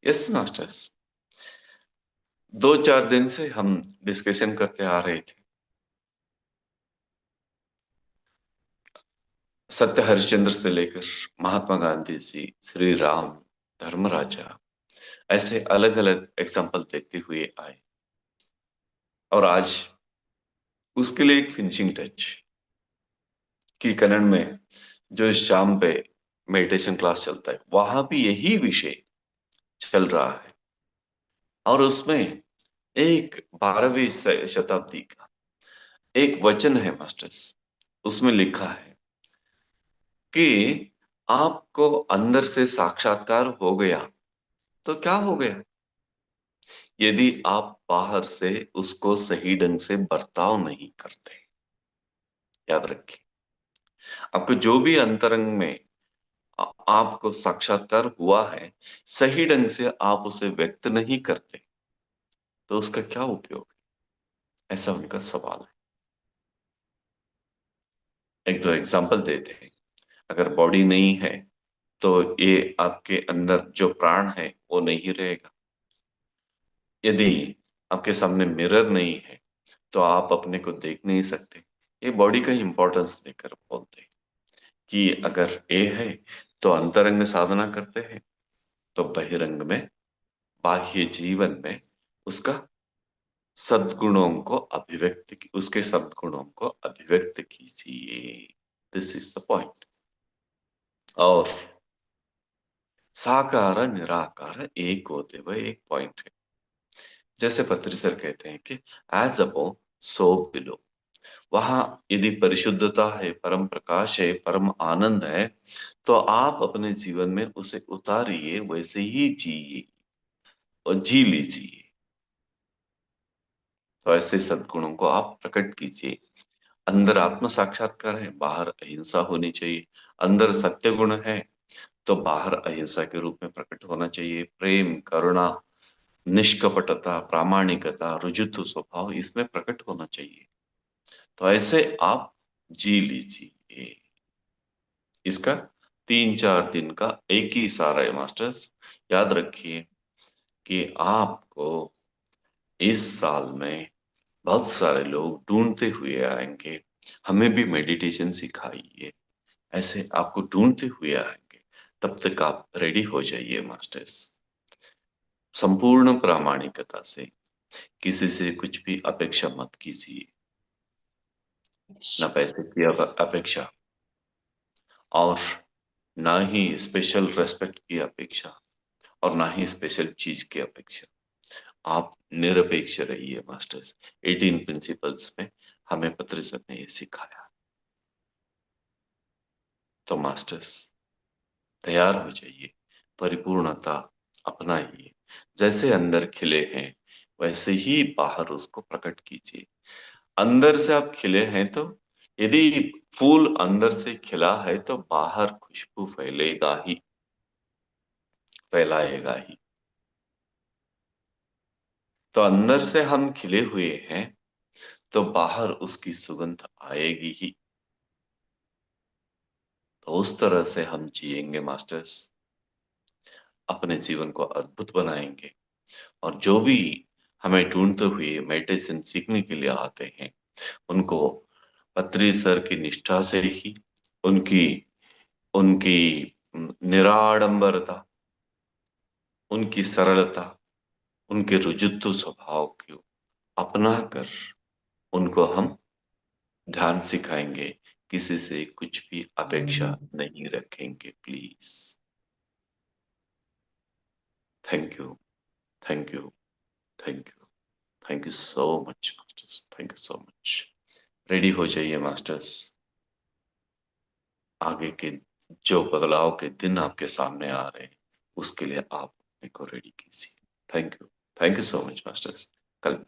Yes masters. 2-4 दिन से हम डिस्कशन करते आ रहे थे। सत्य हरिश्चंद्र से लेकर महात्मा गांधी जी, श्री राम, धर्मराजा, ऐसे अलग अलग एग्जाम्पल देखते हुए आए। और आज उसके लिए एक फिनिशिंग टच कि कन्नड़ में जो शाम पे मेडिटेशन क्लास चलता है वहां भी यही विषय चल रहा है। और उसमें एक 12वीं शताब्दी का एक वचन है मास्टर्स। उसमें लिखा है कि आपको अंदर से साक्षात्कार हो गया तो क्या हो गया, यदि आप बाहर से उसको सही ढंग से बर्ताव नहीं करते। याद रखिए, आपको जो भी अंतरंग में आपको साक्षात्कार हुआ है, सही ढंग से आप उसे व्यक्त नहीं करते तो उसका क्या उपयोग है, ऐसा उनका सवाल है। एक दो एग्जांपल देते हैं। अगर बॉडी नहीं है तो ये आपके अंदर जो प्राण है वो नहीं रहेगा। यदि आपके सामने मिरर नहीं है तो आप अपने को देख नहीं सकते। ये बॉडी का इंपॉर्टेंस देकर बोलते हैं कि अगर ये है तो अंतरंग साधना करते हैं तो बहिरंग में, बाह्य जीवन में उसका सद्गुणों को उसके सद्गुणों को अभिव्यक्त कीजिए। This is the point. और साकार निराकार एक होते हुए एक पॉइंट है। जैसे पत्री सर कहते हैं कि एज अबो सो बिलो। वहां यदि परिशुद्धता है, परम प्रकाश है, परम आनंद है, तो आप अपने जीवन में उसे उतारिए, वैसे ही जिए और जी लीजिए। तो ऐसे सद्गुणों को आप प्रकट कीजिए। अंदर आत्म साक्षात्कार है, बाहर अहिंसा होनी चाहिए। अंदर सत्य गुण है तो बाहर अहिंसा के रूप में प्रकट होना चाहिए। प्रेम, करुणा, निष्कपटता, प्रामाणिकता, रुजुत्व स्वभाव इसमें प्रकट होना चाहिए। तो ऐसे आप जी लीजिए। इसका 3-4 दिन का एक ही सारा है मास्टर्स। याद रखिए कि आपको इस साल में बहुत सारे लोग ढूंढते हुए आएंगे, हमें भी मेडिटेशन सिखाइए, ऐसे आपको ढूंढते हुए आएंगे। तब तक आप रेडी हो जाइए मास्टर्स। संपूर्ण प्रामाणिकता से किसी से कुछ भी अपेक्षा मत कीजिए। ना पैसे की अपेक्षा, और ना ही स्पेशल रेस्पेक्ट की अपेक्षा, और ना ही स्पेशल चीज की अपेक्षा। आप निरपेक्ष रहिए मास्टर्स। 18 प्रिंसिपल्स में हमें पत्र सर ने ये सिखाया। तो मास्टर्स तैयार हो जाइए, परिपूर्णता अपनाइए। जैसे अंदर खिले हैं वैसे ही बाहर उसको प्रकट कीजिए। अंदर से आप खिले हैं तो यदि फूल अंदर से खिला है तो बाहर खुशबू फैलेगा ही, फैलाएगा ही। तो अंदर से हम खिले हुए हैं तो बाहर उसकी सुगंध आएगी ही। तो उस तरह से हम जिएंगे मास्टर्स, अपने जीवन को अद्भुत बनाएंगे। और जो भी हमें ढूंढते हुए मेडिटेशन सीखने के लिए आते हैं उनको पत्री सर की निष्ठा से ही, उनकी उनकी निराडंबरता, उनकी सरलता, उनके रुजुत्व स्वभाव को अपना कर उनको हम ध्यान सिखाएंगे। किसी से कुछ भी अपेक्षा नहीं रखेंगे please. Thank you, thank you, thank you, thank you so much masters, thank you so much. Ready हो जाइए मास्टर्स। आगे के जो बदलाव के दिन आपके सामने आ रहे हैं उसके लिए आप अपने को रेडी कीजिए। Thank you, thank you so much masters. कल